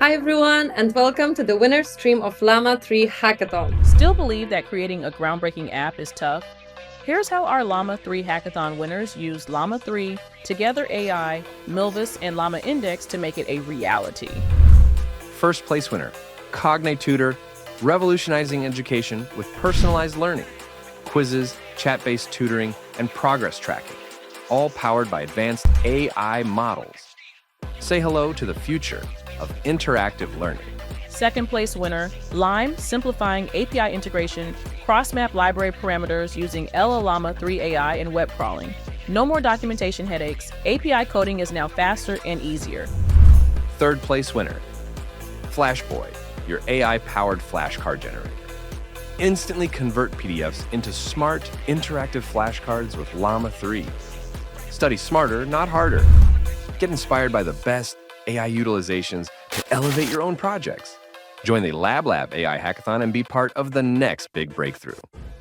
Hi everyone, and welcome to the winner stream of Llama 3 Hackathon. Still believe that creating a groundbreaking app is tough? Here's how our Llama 3 Hackathon winners used Llama 3, Together AI, Milvus, and Llama Index to make it a reality. First place winner, Cognate Tutor, revolutionizing education with personalized learning, quizzes, chat-based tutoring, and progress tracking, all powered by advanced AI models. Say hello to the future of interactive learning. Second place winner, Lime, simplifying API integration, cross-map library parameters using Llama 3 AI and web crawling. No more documentation headaches. API coding is now faster and easier. Third place winner, Flashboy, your AI-powered flashcard generator. Instantly convert PDFs into smart, interactive flashcards with Llama 3. Study smarter, not harder. Get inspired by the best AI utilizations to elevate your own projects. Join the Lab AI Hackathon and be part of the next big breakthrough.